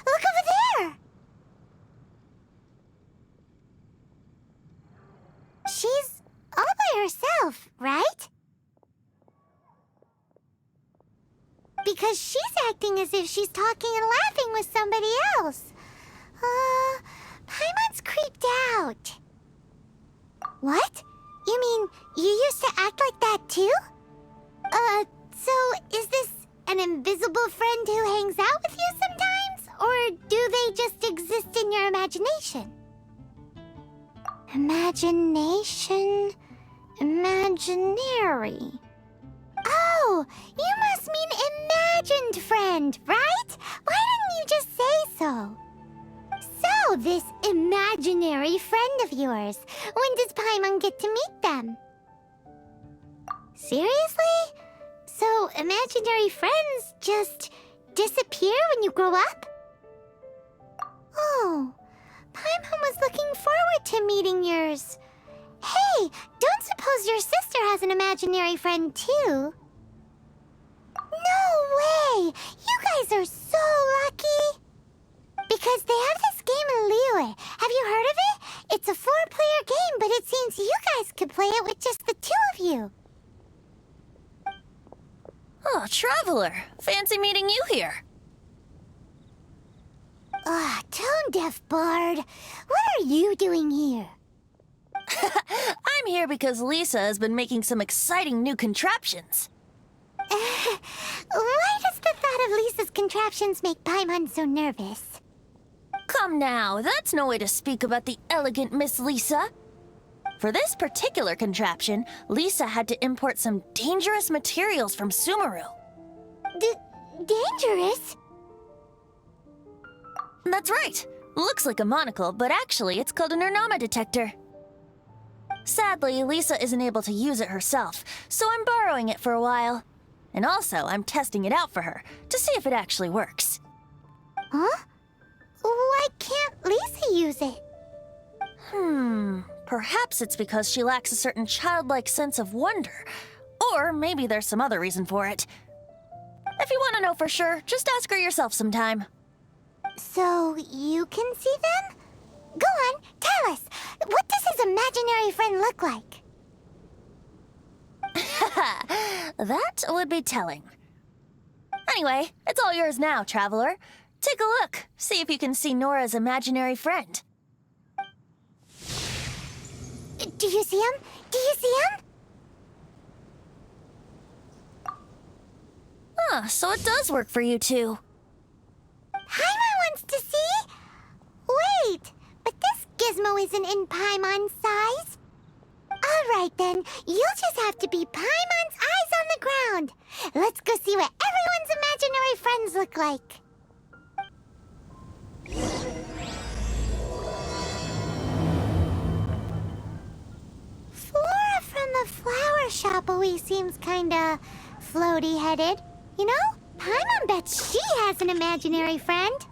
Look over there! She's all by herself, right? Because she's acting as if she's talking and laughing with somebody else. Paimon's creeped out. What? You mean you used to act like that too? So is this an invisible friend who hangs out with you sometimes? Or do they just exist in your imagination? Imagination... imaginary... Oh, you must mean imagined friend, right? Why didn't you just say so? So, this imaginary friend of yours, when does Paimon get to meet them? Seriously? So, imaginary friends just disappear when you grow up? Oh, Paimon was looking forward to meeting yours. Hey, don't suppose your sister has an imaginary friend too? No way! You guys are so lucky! Because they have this game in Liyue. Have you heard of it? It's a 4-player game, but it seems you guys could play it with just the 2 of you. Oh, Traveler. Fancy meeting you here. Tone-deaf bard. What are you doing here? I'm here because Lisa has been making some exciting new contraptions. Why does the thought of Lisa's contraptions make Paimon so nervous? Come now, that's no way to speak about the elegant Miss Lisa. For this particular contraption, Lisa had to import some dangerous materials from Sumeru. Dangerous? That's right. Looks like a monocle, but actually it's called an Ernama detector. Sadly, Lisa isn't able to use it herself, so I'm borrowing it for a while. And also, I'm testing it out for her, to see if it actually works. Huh? Why can't Lisa use it? Perhaps it's because she lacks a certain childlike sense of wonder. Or maybe there's some other reason for it. If you want to know for sure, just ask her yourself sometime. So, you can see them? Go on, tell us. What does his imaginary friend look like? That would be telling. Anyway, it's all yours now, Traveler. Take a look. See if you can see Nora's imaginary friend. Do you see him? Do you see him? So it does work for you two. Paimon wants to see? Wait, but this gizmo isn't in Paimon's size. All right then, you'll just have to be Paimon's eyes on the ground. Let's go see what everyone's imaginary friends look like. Flora from the flower shop always seems kinda floaty-headed. You know, Paimon bets she has an imaginary friend.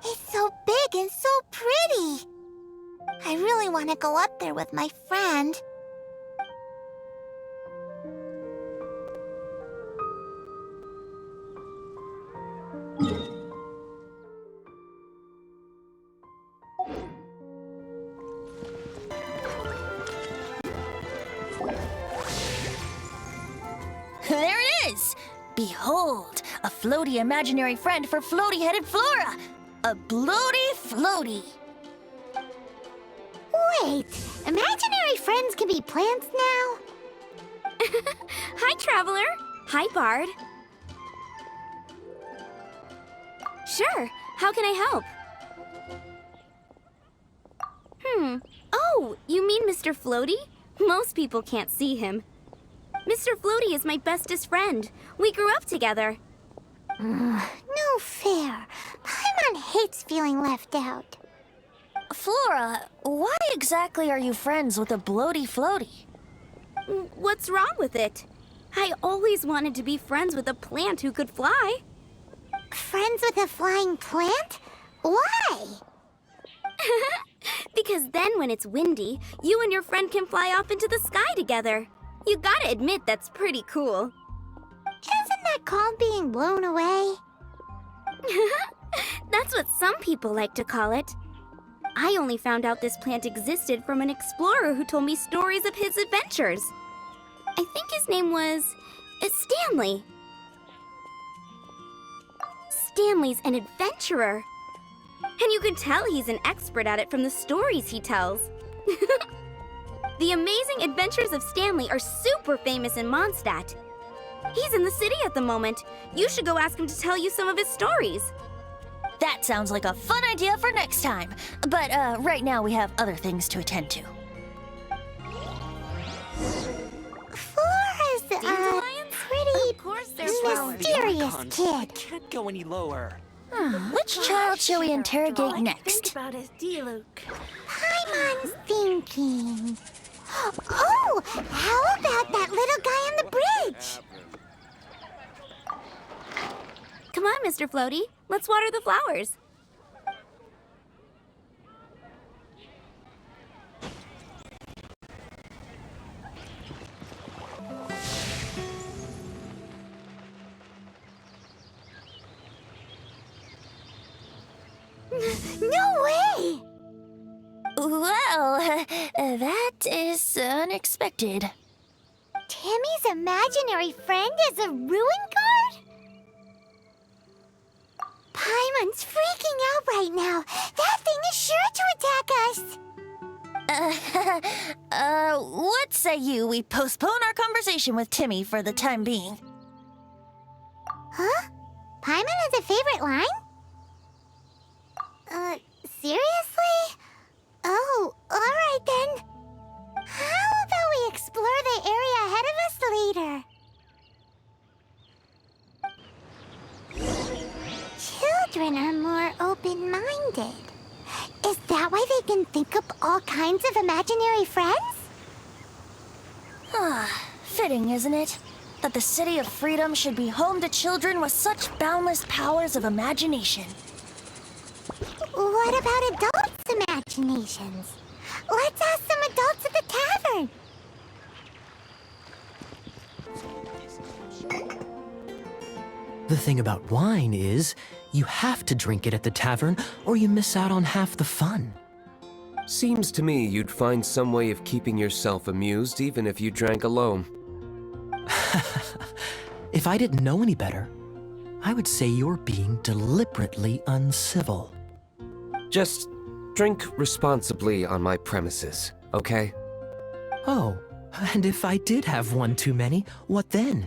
It's so big and so pretty. I really want to go up there with my friend. Behold, a floaty imaginary friend for floaty-headed Flora! A bloaty floaty! Wait, imaginary friends can be plants now? Hi, Traveler. Hi, Bard. Sure, how can I help? Oh, you mean Mr. Floaty? Most people can't see him. Mr. Floaty is my bestest friend. We grew up together. No fair. Paimon hates feeling left out. Flora, why exactly are you friends with a bloaty floaty? What's wrong with it? I always wanted to be friends with a plant who could fly. Friends with a flying plant? Why? Because then when it's windy, you and your friend can fly off into the sky together. You gotta admit that's pretty cool. Isn't that called being blown away? That's what some people like to call it. I only found out this plant existed from an explorer who told me stories of his adventures. I think his name was Stanley. Stanley's an adventurer. And you can tell he's an expert at it from the stories he tells. The amazing adventures of Stanley are super famous in Mondstadt. He's in the city at the moment. You should go ask him to tell you some of his stories. That sounds like a fun idea for next time. But right now we have other things to attend to. Flora's pretty mysterious kid. Can't go any lower. Which child shall we interrogate next? Paimon's thinking. Oh, how about that little guy on the bridge? Come on, Mr. Floaty. Let's water the flowers. No way! Well, that is unexpected. Timmy's imaginary friend is a ruin guard? Paimon's freaking out right now. That thing is sure to attack us. What say you we postpone our conversation with Timmy for the time being? Huh? Paimon has a favorite line? Seriously? Oh, alright then. How about we explore the area ahead of us later? Children are more open-minded. Is that why they can think up all kinds of imaginary friends? Fitting, isn't it? That the City of Freedom should be home to children with such boundless powers of imagination. What about adults' imaginations? Let's ask some adults at the tavern. The thing about wine is, you have to drink it at the tavern or you miss out on half the fun. Seems to me you'd find some way of keeping yourself amused even if you drank alone. If I didn't know any better, I would say you're being deliberately uncivil. Just drink responsibly on my premises, okay? Oh, and if I did have one too many, what then?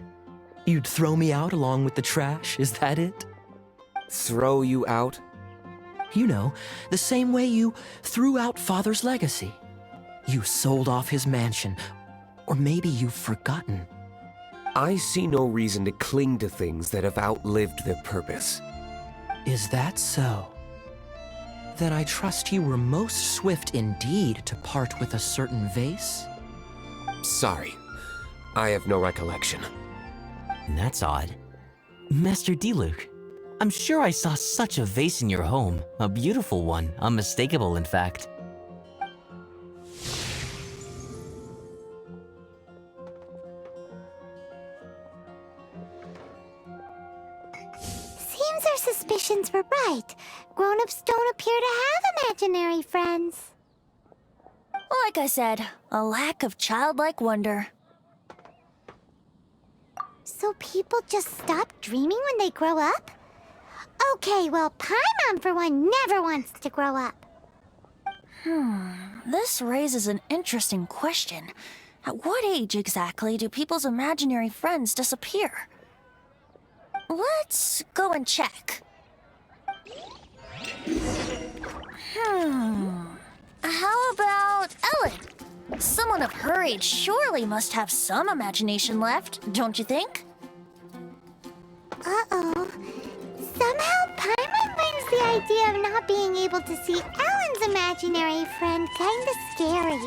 You'd throw me out along with the trash, is that it? Throw you out? You know, the same way you threw out Father's legacy. You sold off his mansion, or maybe you've forgotten. I see no reason to cling to things that have outlived their purpose. Is that so? Then I trust you were most swift indeed to part with a certain vase? Sorry, I have no recollection. That's odd. Master Diluc, I'm sure I saw such a vase in your home. A beautiful one, unmistakable in fact. Seems our suspicions were right. Grown-ups don't appear to have imaginary friends. Like I said, a lack of childlike wonder. So people just stop dreaming when they grow up? Okay, well, Paimon for one never wants to grow up. This raises an interesting question. At what age exactly do people's imaginary friends disappear? Let's go and check. How about Ellen? Someone of her age surely must have some imagination left, don't you think? Uh-oh. Somehow Paimon finds the idea of not being able to see Ellen's imaginary friend kinda scary.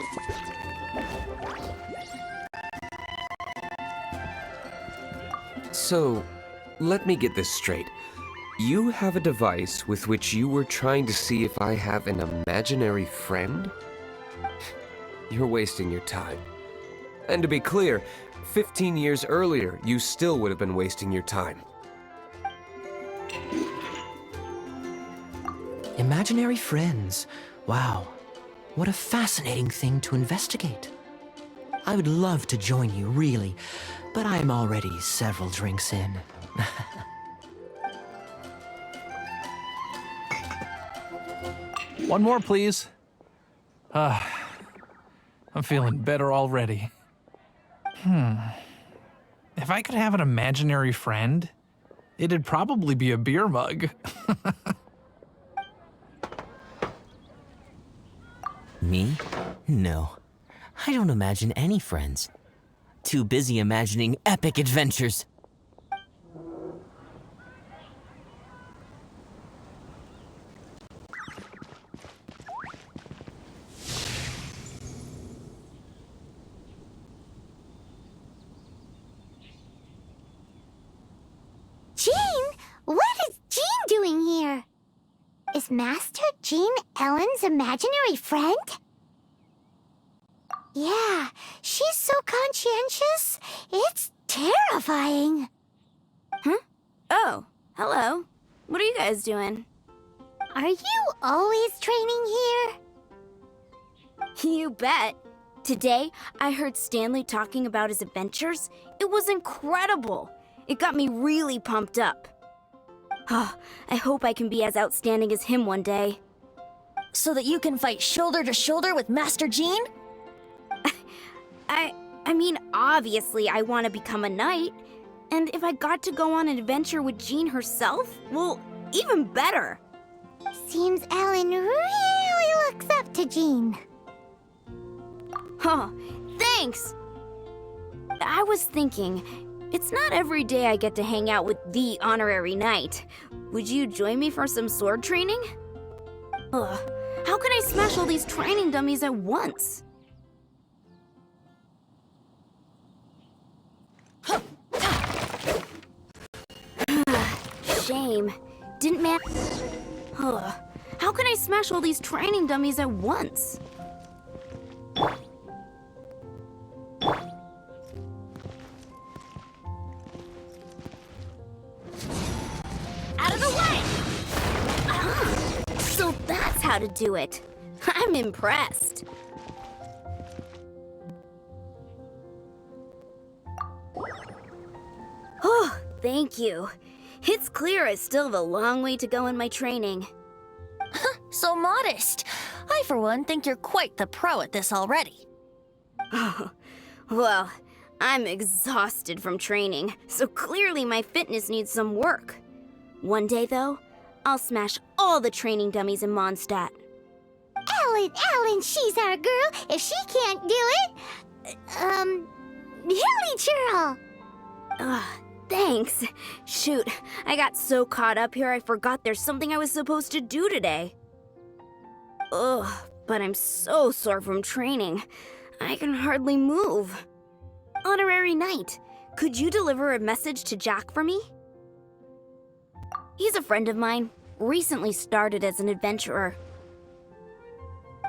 So, let me get this straight. You have a device with which you were trying to see if I have an imaginary friend? You're wasting your time. And to be clear, 15 years earlier, you still would have been wasting your time. Imaginary friends. Wow. What a fascinating thing to investigate. I would love to join you, really, but I'm already several drinks in. One more, please. I'm feeling better already. If I could have an imaginary friend, it'd probably be a beer mug. Me? No. I don't imagine any friends. Too busy imagining epic adventures. Jean? What is Jean doing here? Is Master Jean Ellen's imaginary friend? Yeah, she's so conscientious. It's terrifying. Oh, hello. What are you guys doing? Are you always training here? You bet. Today, I heard Stanley talking about his adventures. It was incredible. It got me really pumped up. I hope I can be as outstanding as him one day. So that you can fight shoulder to shoulder with Master Jean? I mean, obviously I want to become a knight. And if I got to go on an adventure with Jean herself, well, even better. Seems Ellen really looks up to Jean. Thanks! I was thinking, it's not every day I get to hang out with the honorary knight. Would you join me for some sword training? How can I smash all these training dummies at once? Shame. Didn't man. How can I smash all these training dummies at once? Out of the way! So that's how to do it. I'm impressed. Oh, thank you. It's clear I still have a long way to go in my training. So modest. I, for one, think you're quite the pro at this already. Well, I'm exhausted from training, so clearly my fitness needs some work. One day, though, I'll smash all the training dummies in Mondstadt. Ellen, she's our girl. If she can't do it, Hilly Churl. Thanks. Shoot, I got so caught up here I forgot there's something I was supposed to do today. But I'm so sore from training. I can hardly move. Honorary Knight, could you deliver a message to Jack for me? He's a friend of mine, recently started as an adventurer.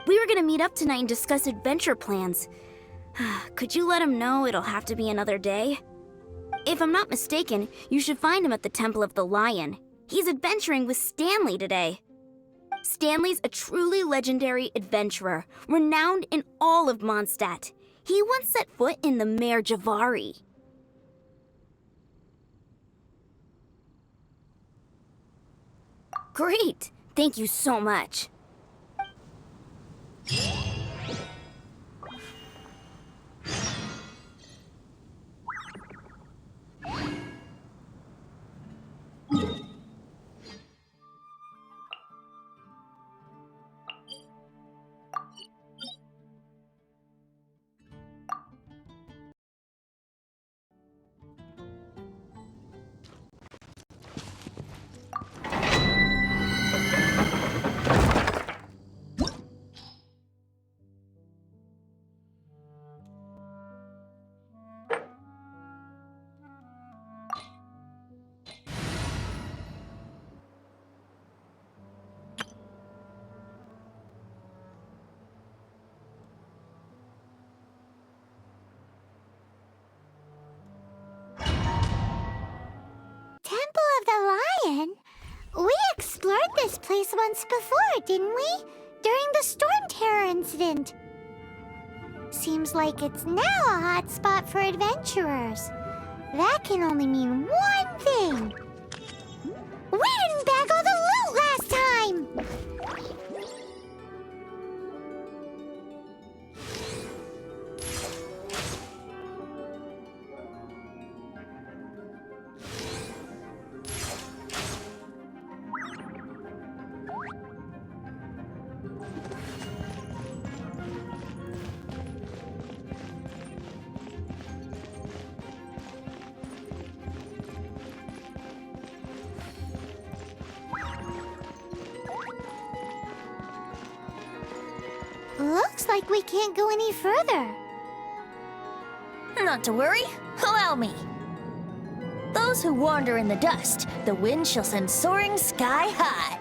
We were gonna meet up tonight and discuss adventure plans. Could you let him know it'll have to be another day? If I'm not mistaken, you should find him at the Temple of the Lion. He's adventuring with Stanley today. Stanley's a truly legendary adventurer, renowned in all of Mondstadt. He once set foot in the Mare Javari. Great! Thank you so much. Temple of the Lion? We explored this place once before, didn't we? During the Storm Terror incident. Seems like it's now a hot spot for adventurers. That can only mean one thing. We didn't bag all the loot last time! Looks like we can't go any further. Not to worry. Allow me. Those who wander in the dust, the wind shall send soaring sky high.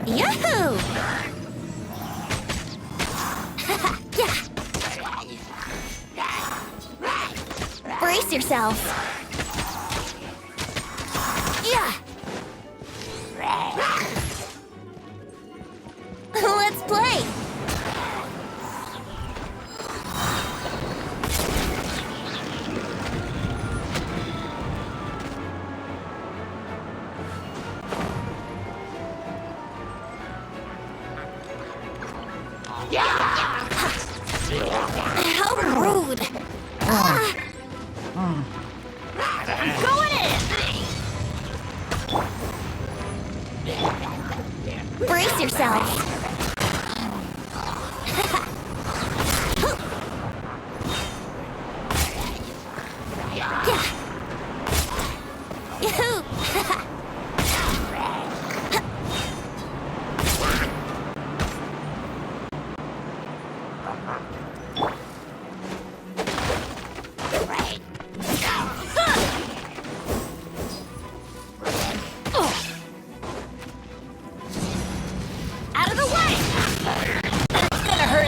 Yahoo! Brace yourself. Yeah. Let's play. How rude! Going in! Brace yourself! Yahoo!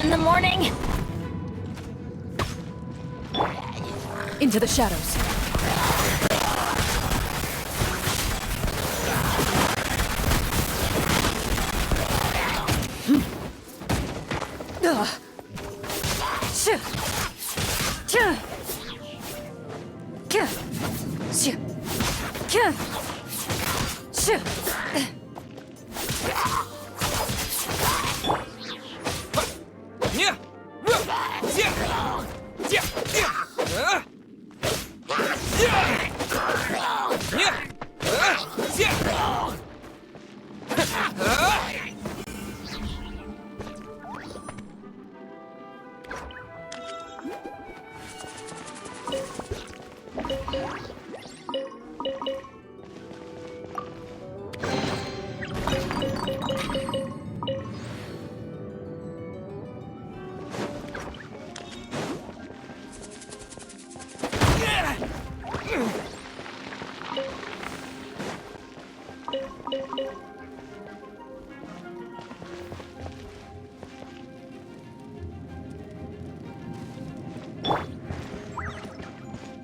In the morning. Into the shadows.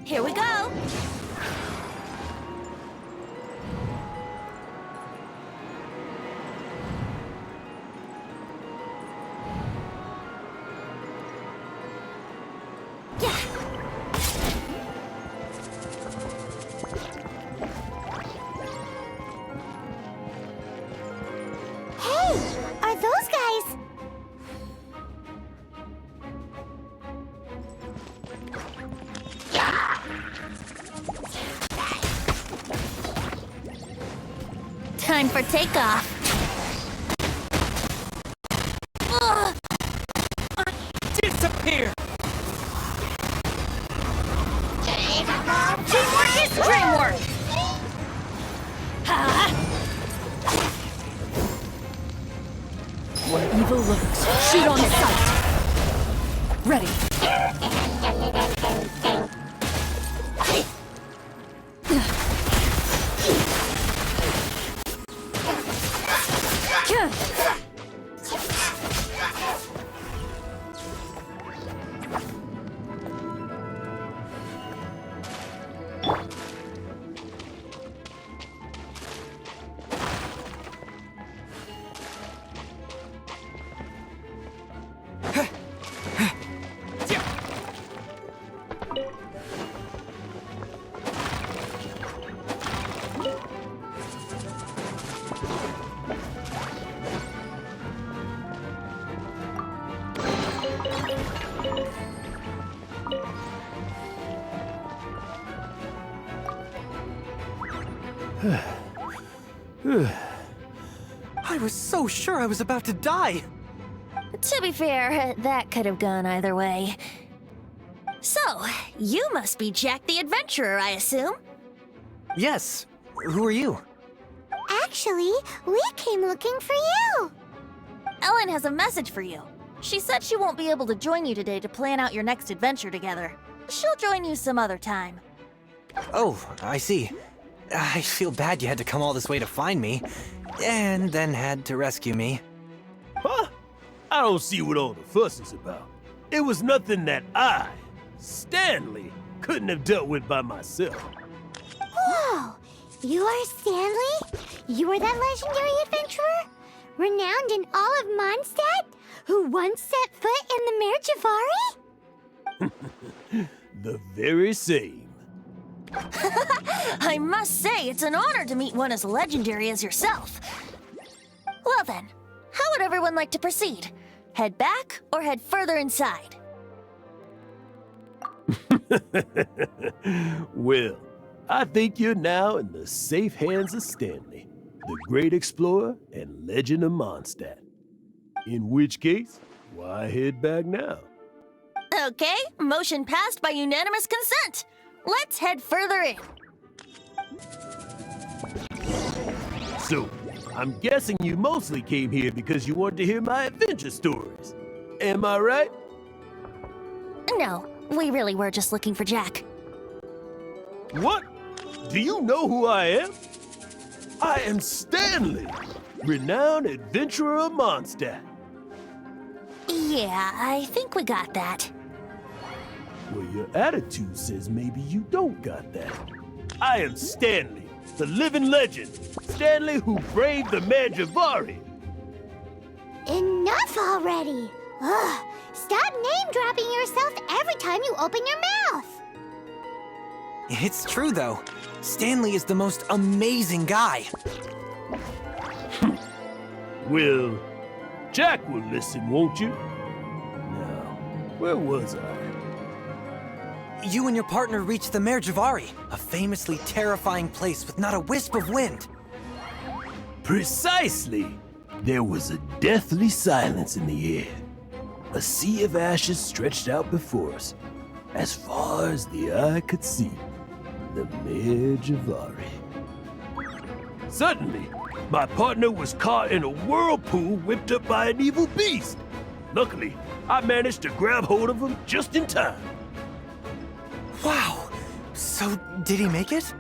Here we go! Are those guys? Time for takeoff. Ugh. Disappear! Teamwork is dreamwork! Where evil lurks, shoot on sight. Ready. I was so sure I was about to die. To be fair, that could have gone either way. So, you must be Jack the Adventurer, I assume? Yes. Who are you? Actually, we came looking for you. Ellen has a message for you. She said she won't be able to join you today to plan out your next adventure together. She'll join you some other time. Oh, I see. I feel bad you had to come all this way to find me, and then had to rescue me. Huh? I don't see what all the fuss is about. It was nothing that I, Stanley, couldn't have dealt with by myself. Whoa! You are Stanley? You are that legendary adventurer? Renowned in all of Mondstadt? Who once set foot in the Mare Javari? The very same. I must say, it's an honor to meet one as legendary as yourself. Well then, how would everyone like to proceed? Head back or head further inside? Well, I think you're now in the safe hands of Stanley, the great explorer and legend of Mondstadt. In which case, why head back now? Okay, motion passed by unanimous consent. Let's head further in. So, I'm guessing you mostly came here because you wanted to hear my adventure stories. Am I right? No, we really were just looking for Jack. What? Do you know who I am? I am Stanley, renowned adventurer of Mondstadt. Yeah, I think we got that. Well, your attitude says maybe you don't got that. I am Stanley, the living legend. Stanley who braved the Mare Javari. Enough already! Ugh! Stop name-dropping yourself every time you open your mouth! It's true, though. Stanley is the most amazing guy. Well, Jack will listen, won't you? Now, where was I? You and your partner reached the Mare Javari, a famously terrifying place with not a wisp of wind. Precisely! There was a deathly silence in the air. A sea of ashes stretched out before us, as far as the eye could see. The Mare Javari. Suddenly, my partner was caught in a whirlpool whipped up by an evil beast. Luckily, I managed to grab hold of him just in time. Wow! So, did he make it?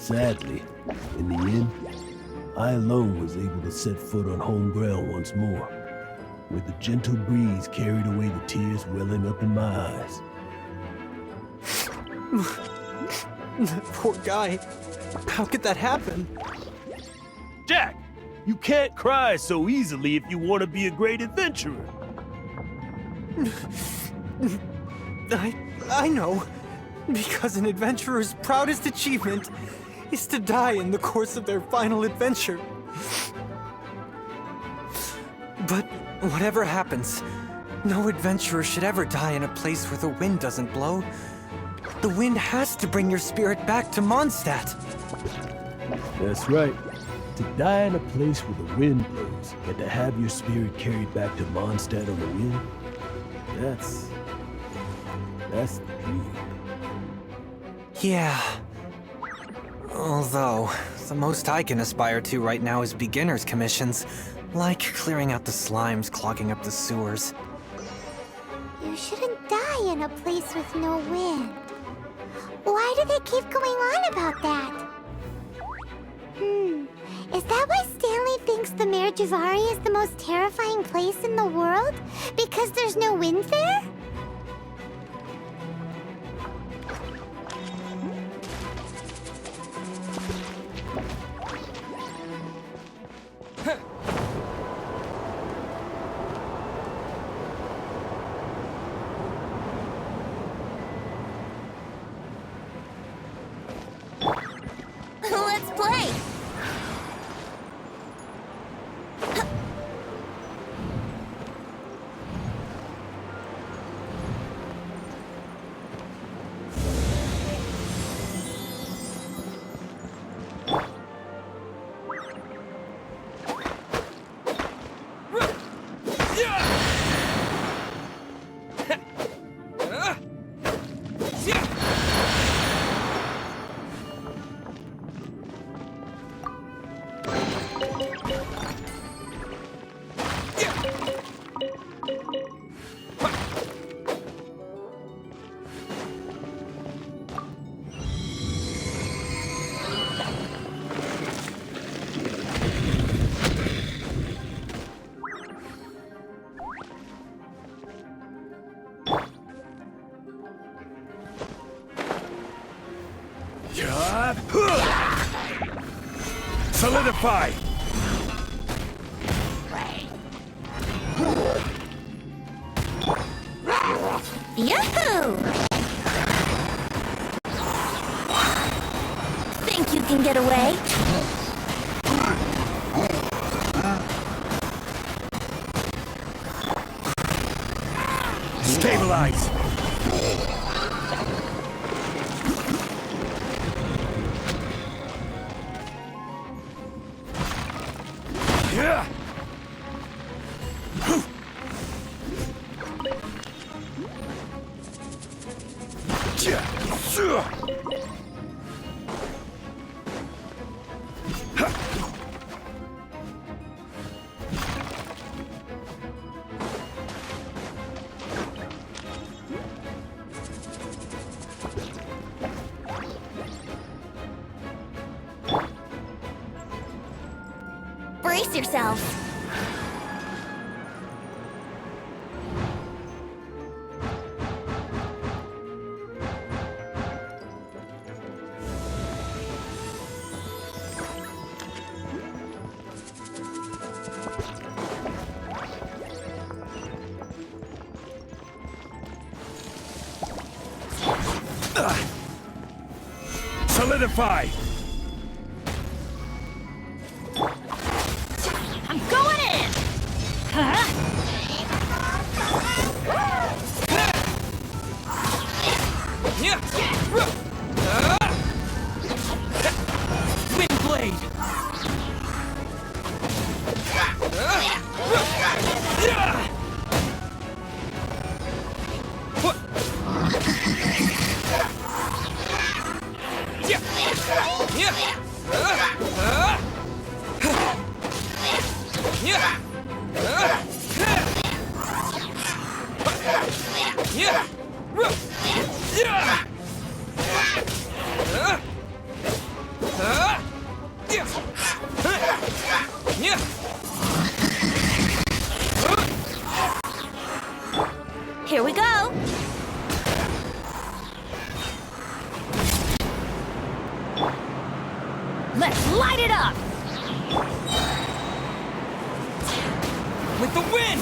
Sadly, in the end, I alone was able to set foot on home ground once more, where the gentle breeze carried away the tears welling up in my eyes. That poor guy. How could that happen? Jack, you can't cry so easily if you want to be a great adventurer. I know. Because an adventurer's proudest achievement is to die in the course of their final adventure. But whatever happens, no adventurer should ever die in a place where the wind doesn't blow. The wind has to bring your spirit back to Mondstadt. That's right. To die in a place where the wind blows, and to have your spirit carried back to Mondstadt on the wind, that's the dream. Yeah. Although, the most I can aspire to right now is beginner's commissions, like clearing out the slimes clogging up the sewers. You shouldn't die in a place with no wind. Why do they keep going on about that? Is that why Stanley thinks the Mare Javari is the most terrifying place in the world? Because there's no wind there? Let's play! Solidify! Yahoo! Think you can get away? Stabilize! Brace yourselves. Solidify! I'm going in! Wind blade! Let's light it up! With the wind!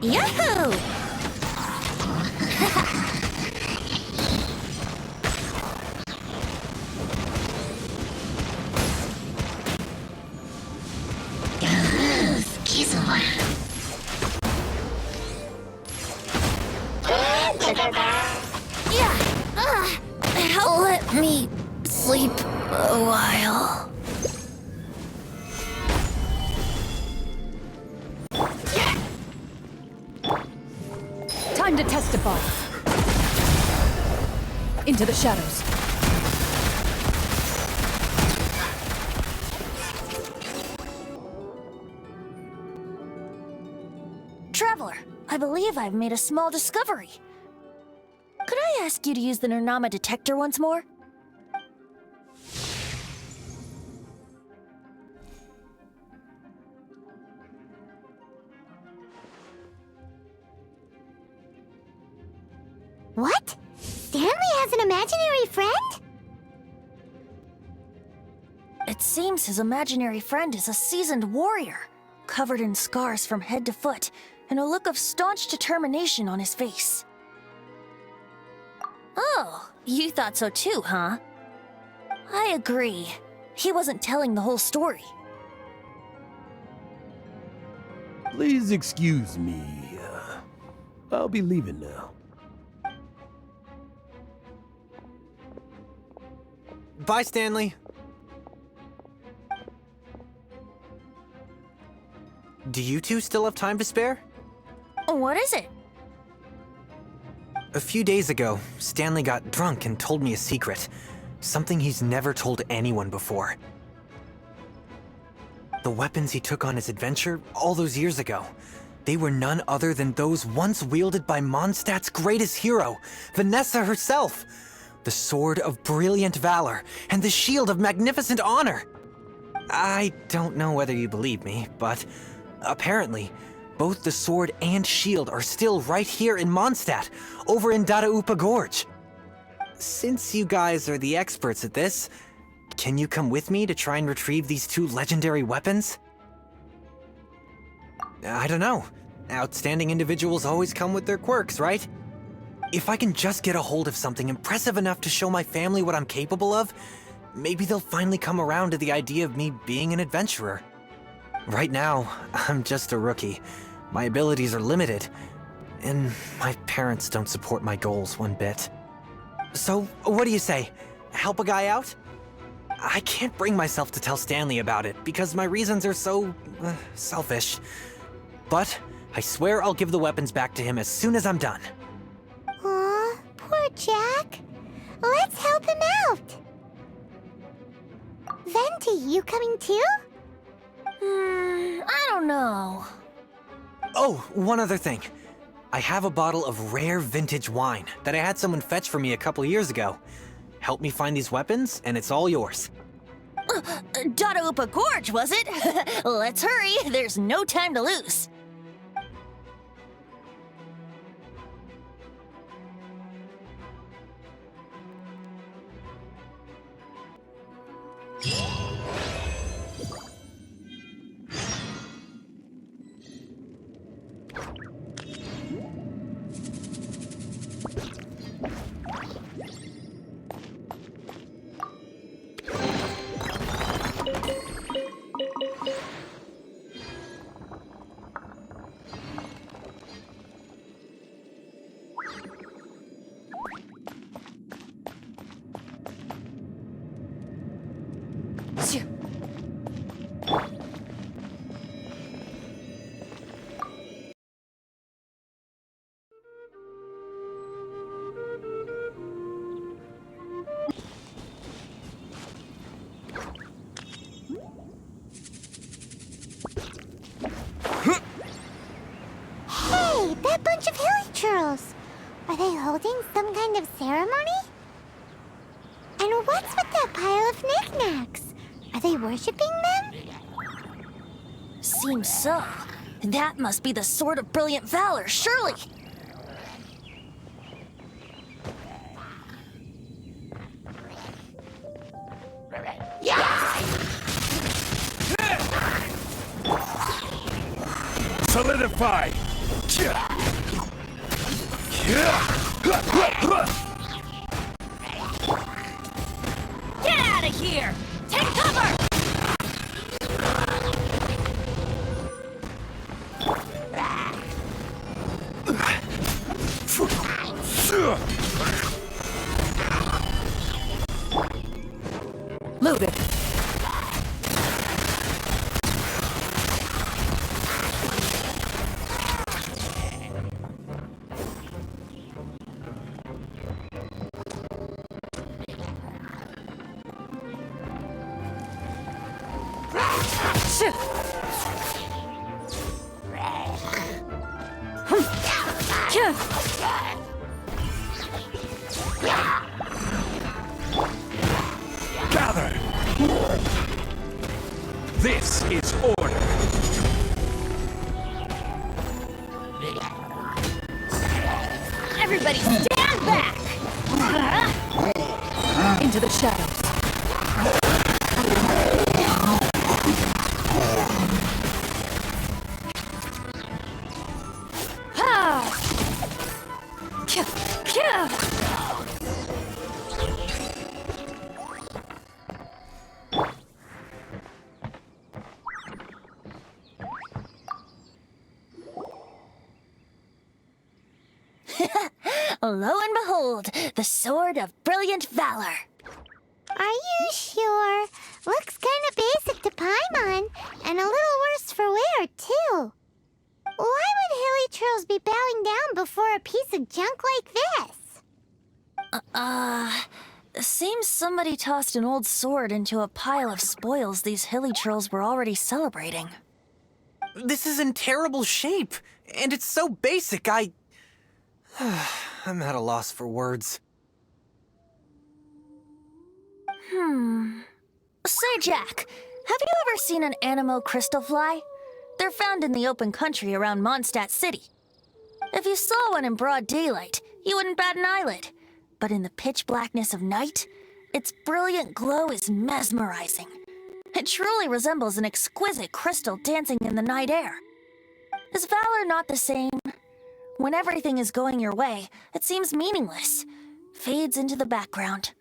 Yahoo! Let me sleep a while. Time to testify. Into the shadows. Traveler, I believe I've made a small discovery. Could I ask you to use the Nernama detector once more? What? Stanley has an imaginary friend? It seems his imaginary friend is a seasoned warrior, covered in scars from head to foot, and a look of staunch determination on his face. Oh, you thought so too, huh? I agree. He wasn't telling the whole story. Please excuse me. I'll be leaving now. Bye, Stanley. Do you two still have time to spare? What is it? A few days ago, Stanley got drunk and told me a secret. Something he's never told anyone before. The weapons he took on his adventure all those years ago, they were none other than those once wielded by Mondstadt's greatest hero, Vanessa herself. The sword of brilliant valor and the shield of magnificent honor. I don't know whether you believe me, but apparently, both the sword and shield are still right here in Mondstadt, over in Dadaupa Gorge. Since you guys are the experts at this, can you come with me to try and retrieve these two legendary weapons? I don't know. Outstanding individuals always come with their quirks, right? If I can just get a hold of something impressive enough to show my family what I'm capable of, maybe they'll finally come around to the idea of me being an adventurer. Right now, I'm just a rookie. My abilities are limited, and my parents don't support my goals one bit. So, what do you say? Help a guy out? I can't bring myself to tell Stanley about it because my reasons are so selfish. But I swear I'll give the weapons back to him as soon as I'm done. Aw, poor Jack. Let's help him out. Venti, you coming too? I don't know. Oh, one other thing. I have a bottle of rare vintage wine that I had someone fetch for me a couple years ago. Help me find these weapons, and it's all yours. Dadaupa Gorge, was it? Let's hurry, there's no time to lose. Hey, that bunch of hilly churls. Are they holding some kind of ceremony? And what's with that pile of knickknacks? they worshipping them? Seems so. That must be the Sword of Brilliant Valor, surely! Solidify! Get out of here! Take cover! Move it. Gather! This is order. Everybody stand back! Into the shadows. Lo and behold, the Sword of Brilliant Valor. Are you sure? Looks kinda basic to Paimon, and a little worse for wear, too. Why would hilly trolls be bowing down before a piece of junk like this? Seems somebody tossed an old sword into a pile of spoils these hilly trolls were already celebrating. This is in terrible shape, and it's so basic, I'm at a loss for words. Say, Jack, have you ever seen an Anemo crystal fly? They're found in the open country around Mondstadt City. If you saw one in broad daylight, you wouldn't bat an eyelid. But in the pitch blackness of night, its brilliant glow is mesmerizing. It truly resembles an exquisite crystal dancing in the night air. Is valor not the same? When everything is going your way, it seems meaningless, fades into the background.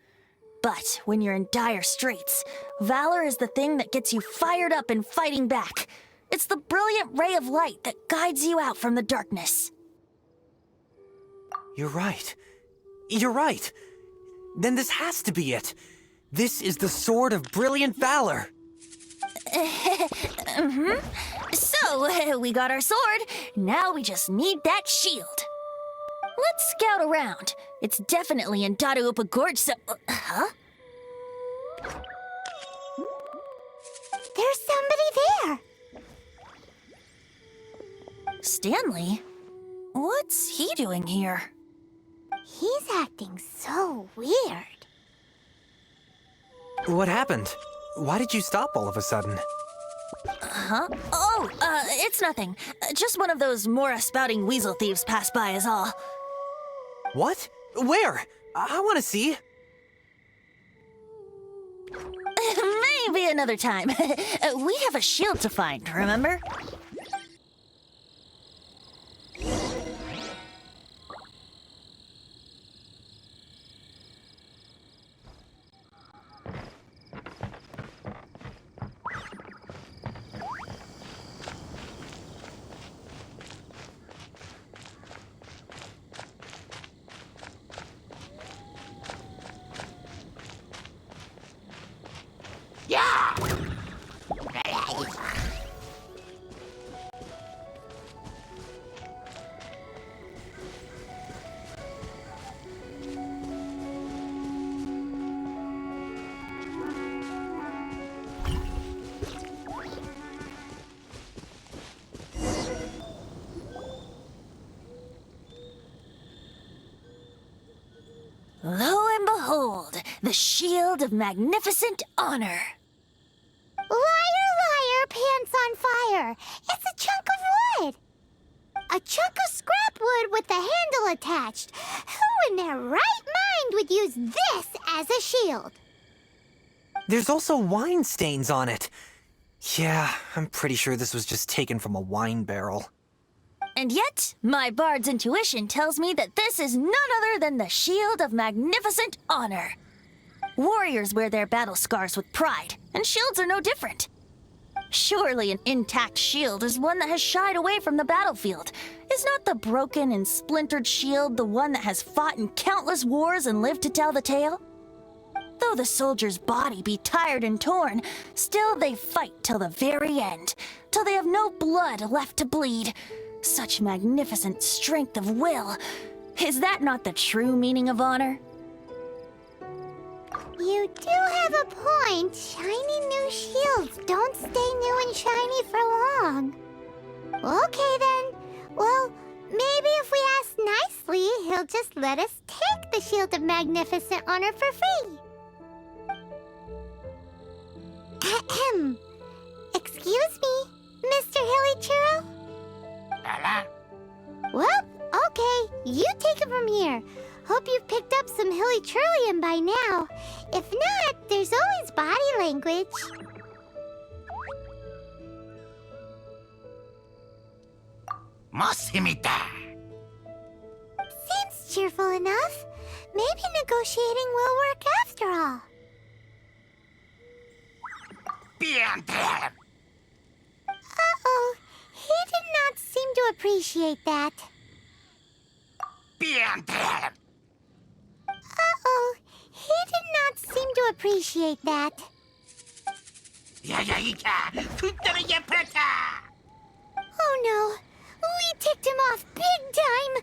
But when you're in dire straits, valor is the thing that gets you fired up and fighting back. It's the brilliant ray of light that guides you out from the darkness. You're right. You're right. Then this has to be it. This is the Sword of Brilliant Valor. So, we got our sword. Now we just need that shield. Let's scout around. It's definitely in Dadaupa Gorge, so... Huh? There's somebody there. Stanley? What's he doing here? He's acting so weird. What happened? Why did you stop all of a sudden? Huh? Oh, it's nothing. Just one of those Mora-spouting weasel thieves passed by is all. What? Where? I want to see. Maybe another time. We have a shield to find, remember? Lo and behold, the shield of magnificent honor. pants on fire. It's a chunk of wood. A chunk of scrap wood with the handle attached. Who in their right mind would use this as a shield? There's also wine stains on it. Yeah, I'm pretty sure this was just taken from a wine barrel. And yet, my bard's intuition tells me that this is none other than the Shield of Magnificent Honor. Warriors wear their battle scars with pride, and shields are no different. Surely an intact shield is one that has shied away from the battlefield. Is not the broken and splintered shield the one that has fought in countless wars and lived to tell the tale? Though the soldier's body be tired and torn, still they fight till the very end, till they have no blood left to bleed. Such magnificent strength of will. Is that not the true meaning of honor? You do have a point. Shiny new shields don't stay new and shiny for long. Okay then. Well, maybe if we ask nicely, he'll just let us take the Shield of Magnificent Honor for free. Ahem. Excuse me, Mr. Hilly Churro? Well, okay, you take it from here. Hope you've picked up some Hilly Churlian by now. If not, there's always body language. Seems cheerful enough. Maybe negotiating will work after all. Uh-oh, he did not seem to appreciate that. Uh-oh, he did not seem to appreciate that. Oh no, we ticked him off big time.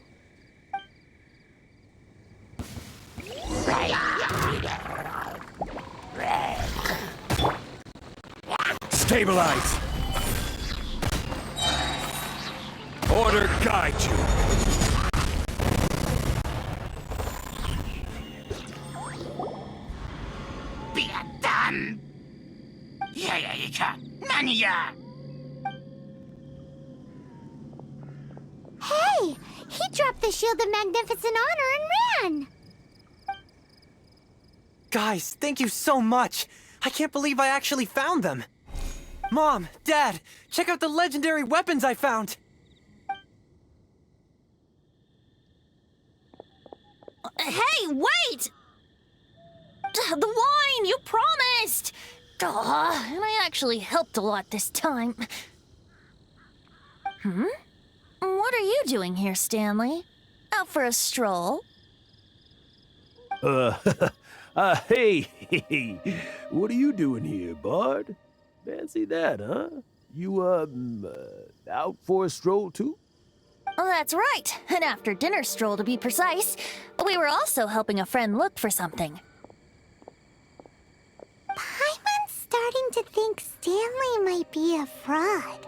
Stabilize! Order guide you! Hey, he dropped the Shield of Magnificent Honor and ran. Guys, thank you so much. I can't believe I actually found them. Mom, Dad, check out the legendary weapons I found. Hey, wait! The wine, you promised! And I actually helped a lot this time. What are you doing here, Stanley? Out for a stroll? Hey, what are you doing here, Bard? Fancy that, huh? You, out for a stroll too? Oh, that's right. An after-dinner stroll, to be precise. We were also helping a friend look for something. Paimon's starting to think Stanley might be a fraud.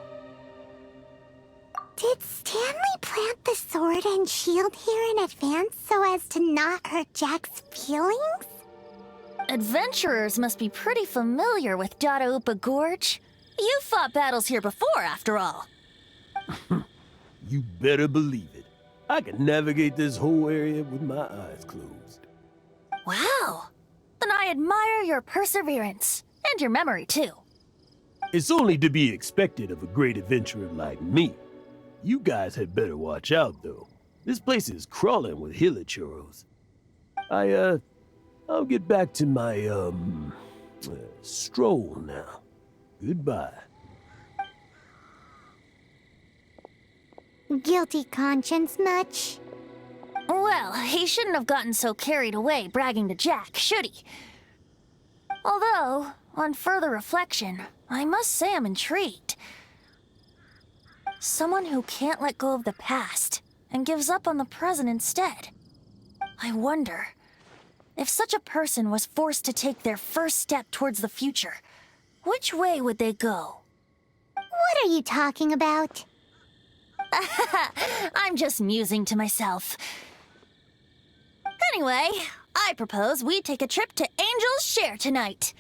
Did Stanley plant the sword and shield here in advance so as to not hurt Jack's feelings? Adventurers must be pretty familiar with Dadaupa Gorge. You fought battles here before, after all. You better believe it. I can navigate this whole area with my eyes closed. Wow. Then I admire your perseverance. And your memory, too. It's only to be expected of a great adventurer like me. You guys had better watch out, though. This place is crawling with hilichurros. I'll get back to my, stroll now. Goodbye. Guilty conscience much? Well, he shouldn't have gotten so carried away bragging to Jack, should he? Although, on further reflection, I must say I'm intrigued. Someone who can't let go of the past and gives up on the present instead. I wonder, if such a person was forced to take their first step towards the future, which way would they go? What are you talking about? I'm just musing to myself. Anyway, I propose we take a trip to Angel's Share tonight.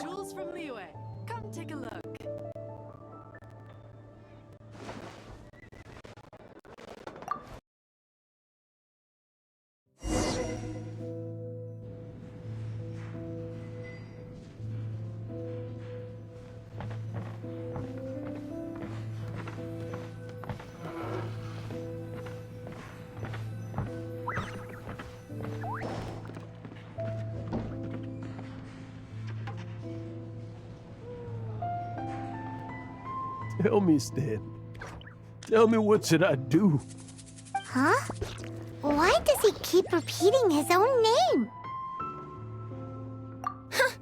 Jules from Liyue, come take a look. Tell me, Stan. Tell me, what should I do? Huh? Why does he keep repeating his own name?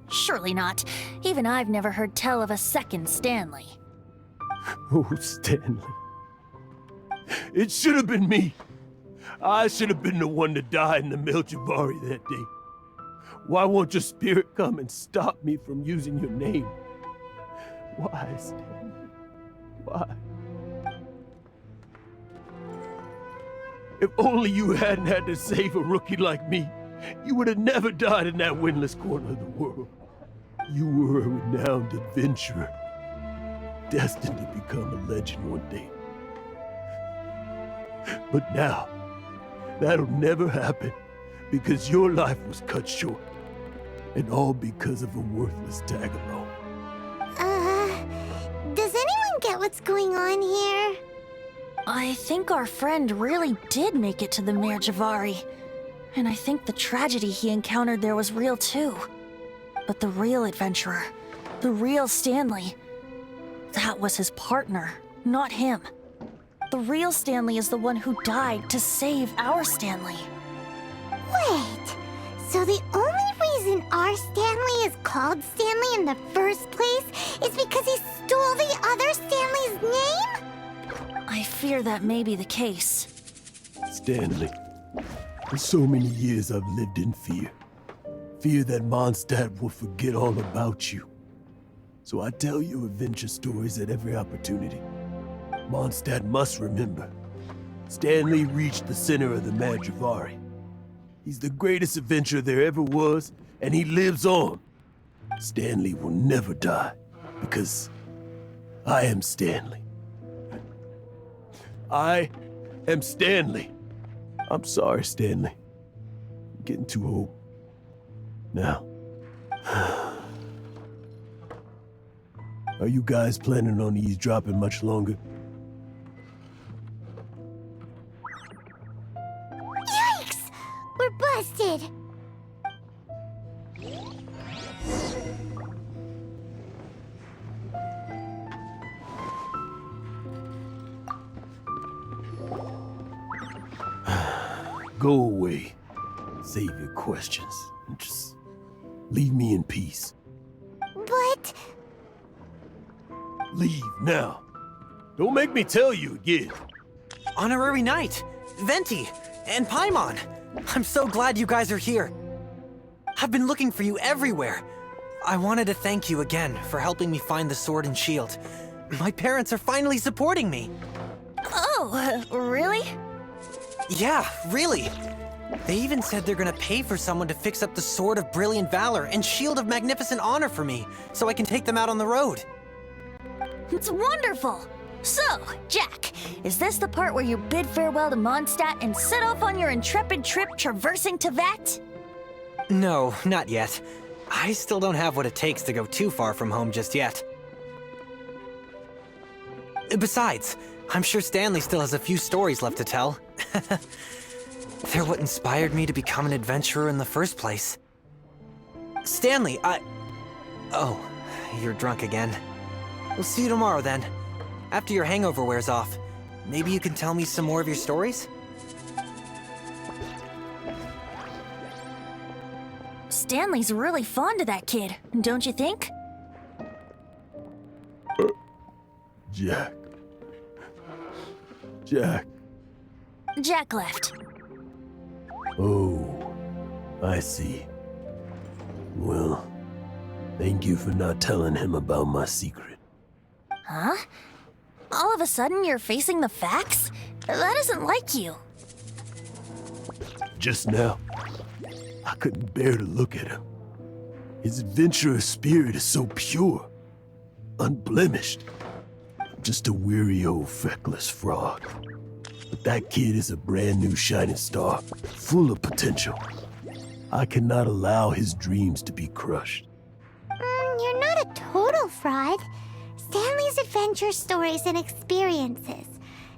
Surely not. Even I've never heard tell of a second Stanley. Oh, Stanley. It should have been me. I should have been the one to die in the Melchivari that day. Why won't your spirit come and stop me from using your name? Why, Stanley? Why? If only you hadn't had to save a rookie like me, you would have never died in that windless corner of the world. You were a renowned adventurer, destined to become a legend one day. But now, that'll never happen because your life was cut short, and all because of a worthless tag-along. Does anyone get what's going on here? I think our friend really did make it to the Merjavari. And I think the tragedy he encountered there was real too. But the real adventurer, the real Stanley, that was his partner, not him. The real Stanley is the one who died to save our Stanley. Wait, so the only reason our Stanley is called Stanley in the first place is because he stole the other Stanley's name? I fear that may be the case. Stanley, for so many years I've lived in fear. Fear that Mondstadt will forget all about you. So I tell you adventure stories at every opportunity. Mondstadt must remember. Stanley reached the center of the Madrivari. He's the greatest adventurer there ever was, and he lives on. Stanley will never die, because I am Stanley. I am Stanley. I'm sorry, Stanley. I'm getting too old. Now. Are you guys planning on eavesdropping much longer? Yikes! We're busted! Go away. Save your questions. And just leave me in peace. But... Leave now. Don't make me tell you again. Honorary Knight, Venti, and Paimon. I'm so glad you guys are here. I've been looking for you everywhere. I wanted to thank you again for helping me find the sword and shield. My parents are finally supporting me. Oh, really? Yeah, really. They even said they're gonna pay for someone to fix up the Sword of Brilliant Valor and Shield of Magnificent Honor for me, so I can take them out on the road. It's wonderful! So, Jack, is this the part where you bid farewell to Mondstadt and set off on your intrepid trip traversing Teyvat? No, not yet. I still don't have what it takes to go too far from home just yet. Besides, I'm sure Stanley still has a few stories left to tell. They're what inspired me to become an adventurer in the first place. Stanley, Oh, you're drunk again. We'll see you tomorrow then. After your hangover wears off. Maybe you can tell me some more of your stories? Stanley's really fond of that kid, don't you think? Jack. Jack. Jack left. Oh, I see. Well, Thank you for not telling him about my secret. Huh? All of a sudden, you're facing the facts? That isn't like you. Just now, I couldn't bear to look at him. His adventurous spirit is so pure, unblemished. I'm just a weary old feckless fraud. But that kid is a brand new shining star, full of potential. I cannot allow his dreams to be crushed. You're not a total fraud. Stanley's adventure stories and experiences.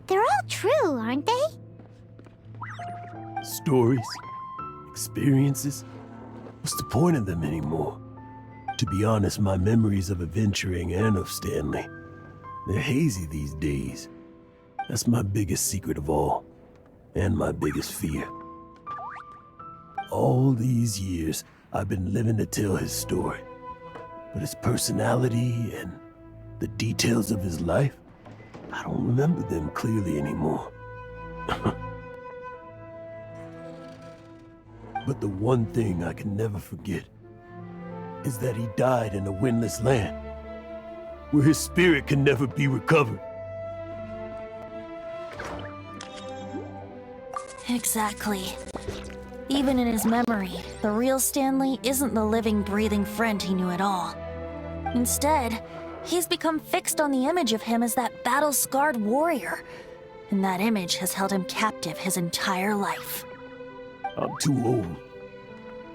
They're all true, aren't they? Stories? Experiences? What's the point of them anymore? To be honest, my memories of adventuring and of Stanley, they're hazy these days. That's my biggest secret of all, and my biggest fear. All these years, I've been living to tell his story. But his personality and the details of his life, I don't remember them clearly anymore. But the one thing I can never forget is that he died in a windless land, where his spirit can never be recovered. Exactly. Even in his memory, the real Stanley isn't the living, breathing friend he knew at all. Instead, he's become fixed on the image of him as that battle-scarred warrior, and that image has held him captive his entire life. I'm too old.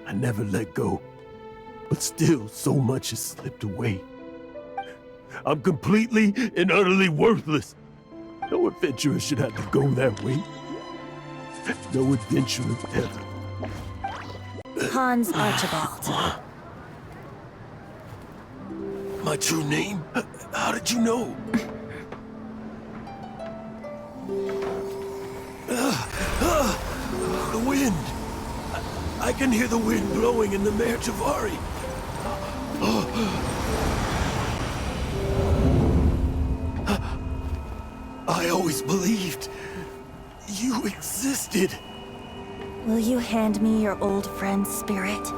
I never let go. But still, so much has slipped away. I'm completely and utterly worthless. No adventurer should have to go that way. No adventurer ever. Hans Archibald. My true name? How did you know? The wind. I can hear the wind blowing in the Mare Javari. I always believed you existed. Will you hand me your old friend's spirit?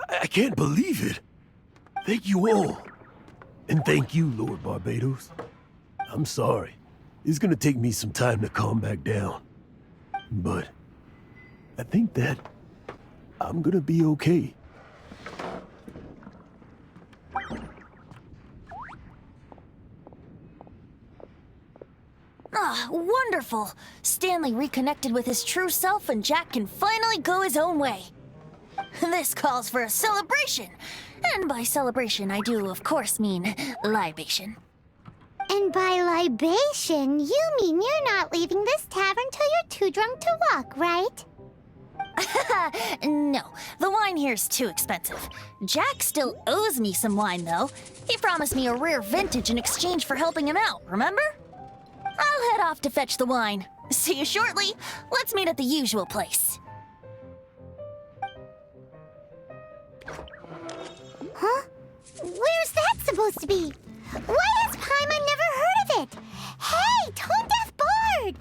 I can't believe it. Thank you all. And thank you, Lord Barbados. I'm sorry. It's gonna take me some time to calm back down. But I think that I'm gonna be okay. Ah, wonderful! Stanley reconnected with his true self and Jack can finally go his own way. This calls for a celebration. And by celebration, I do, of course, mean libation. And by libation, you mean you're not leaving this tavern till you're too drunk to walk, right? No, the wine here's too expensive. Jack still owes me some wine, though. He promised me a rare vintage in exchange for helping him out, remember? I'll head off to fetch the wine. See you shortly. Let's meet at the usual place. Huh? Where's that supposed to be? Why has Paimon never heard of it? Hey, Tone Deaf Bard!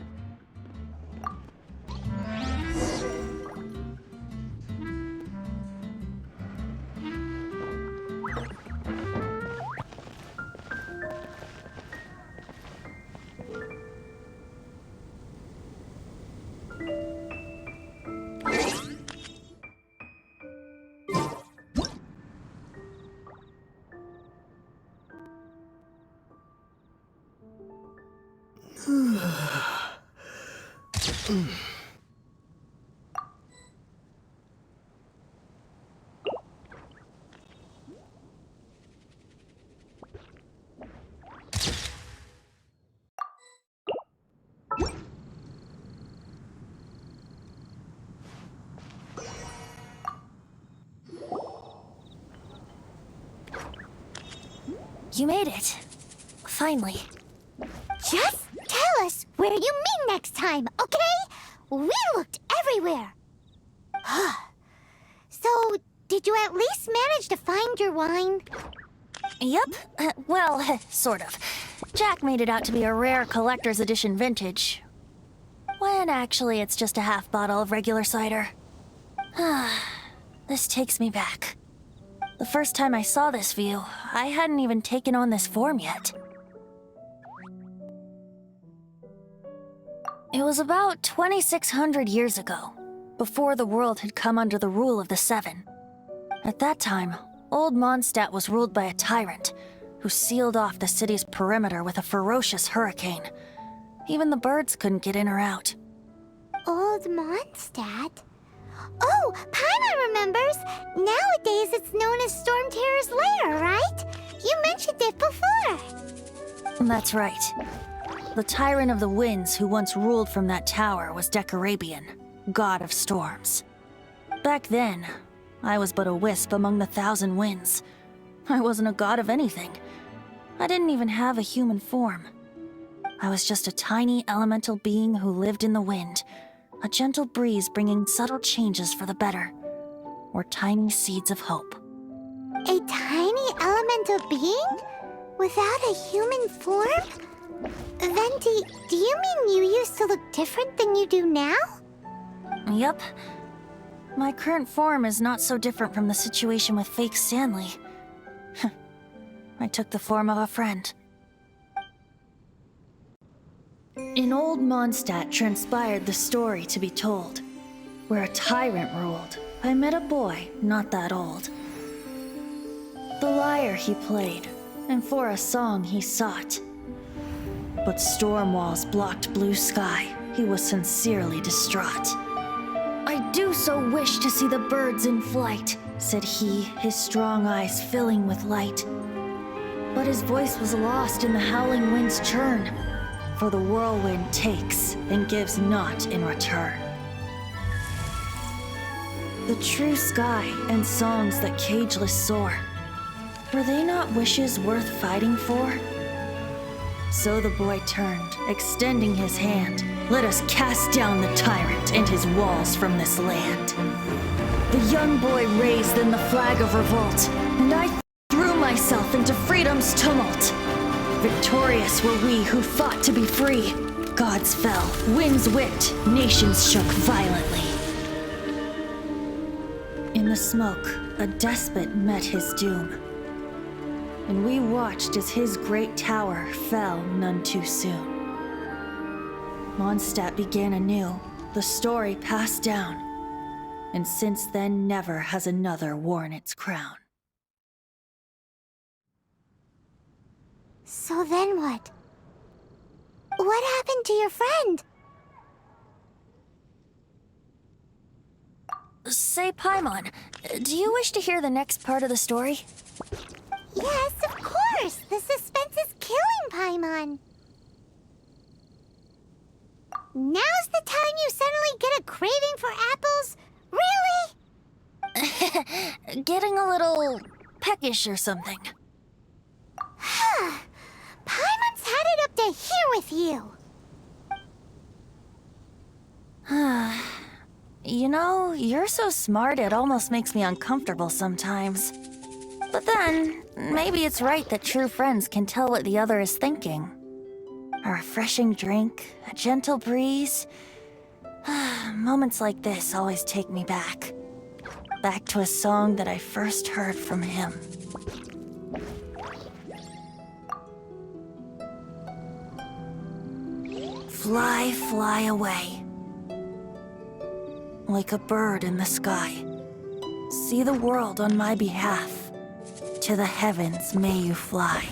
You made it. Finally. Just tell us where you meet next time, okay? We looked everywhere. So, did you at least manage to find your wine? Yep. Well, sort of. Jack made it out to be a rare collector's edition vintage, when actually it's just a half bottle of regular cider. This takes me back. The first time I saw this view, I hadn't even taken on this form yet. It was about 2,600 years ago, before the world had come under the rule of the Seven. At that time, Old Mondstadt was ruled by a tyrant who sealed off the city's perimeter with a ferocious hurricane. Even the birds couldn't get in or out. Old Mondstadt? Oh, Paimon remembers! Nowadays it's known as Storm Terror's lair, right? You mentioned it before. That's right. The Tyrant of the Winds who once ruled from that tower was Decarabian, god of storms. Back then, I was but a wisp among the thousand winds. I wasn't a god of anything. I didn't even have a human form. I was just a tiny elemental being who lived in the wind, a gentle breeze bringing subtle changes for the better, or tiny seeds of hope. A tiny elemental being? Without a human form? Venti, do you mean you used to look different than you do now? Yup. My current form is not so different from the situation with fake Stanley. I took the form of a friend. In Old Mondstadt transpired the story to be told. Where a tyrant ruled, I met a boy not that old. The lyre he played, and for a song he sought. But storm walls blocked blue sky, he was sincerely distraught. I do so wish to see the birds in flight, said he, his strong eyes filling with light. But his voice was lost in the howling wind's churn, for the whirlwind takes and gives not in return. The true sky and songs that cageless soar, were they not wishes worth fighting for? So the boy turned, extending his hand. Let us cast down the tyrant and his walls from this land. The young boy raised then the flag of revolt, and I threw myself into freedom's tumult. Victorious were we who fought to be free. Gods fell, winds whipped, nations shook violently. In the smoke, a despot met his doom, and we watched as his great tower fell none too soon. Mondstadt began anew, the story passed down, and since then never has another worn its crown. So then what? What happened to your friend? Say, Paimon, do you wish to hear the next part of the story? Yes, of course! The suspense is killing, Paimon! Now's the time you suddenly get a craving for apples? Really? Getting a little peckish or something. Paimon's had it up to here with you! You know, you're so smart it almost makes me uncomfortable sometimes. But then, maybe it's right that true friends can tell what the other is thinking. A refreshing drink, a gentle breeze. Moments like this always take me back. Back to a song that I first heard from him. Fly, fly away. Like a bird in the sky. See the world on my behalf. To the heavens may you fly.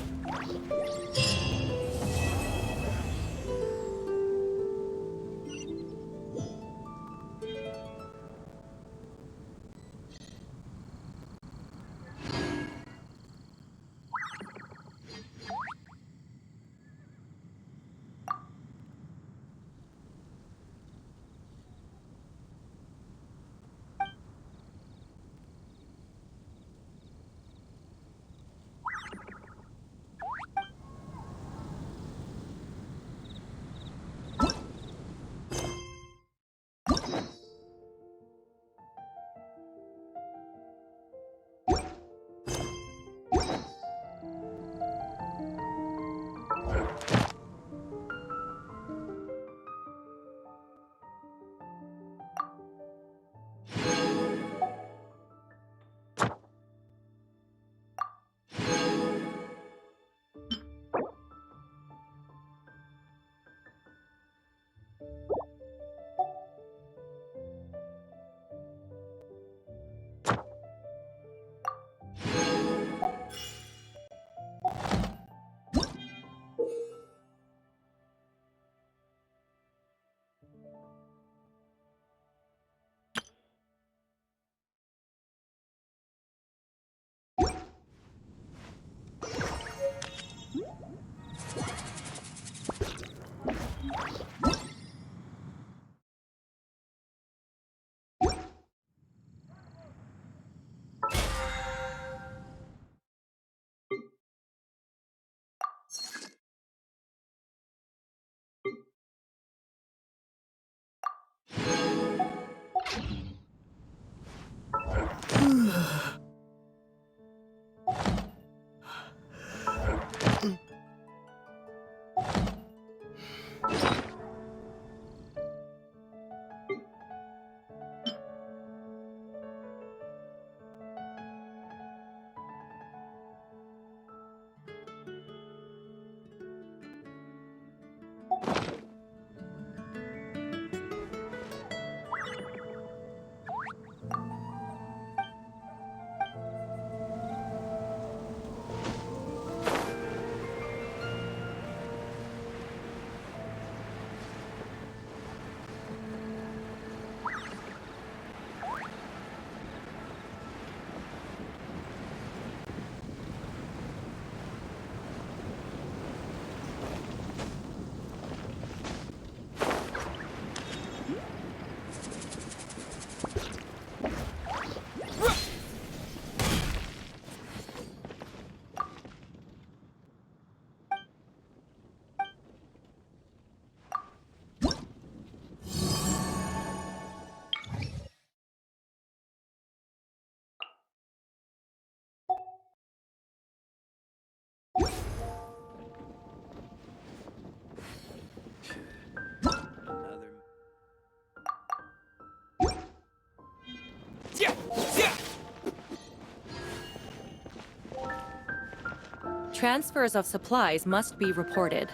Transfers of supplies must be reported.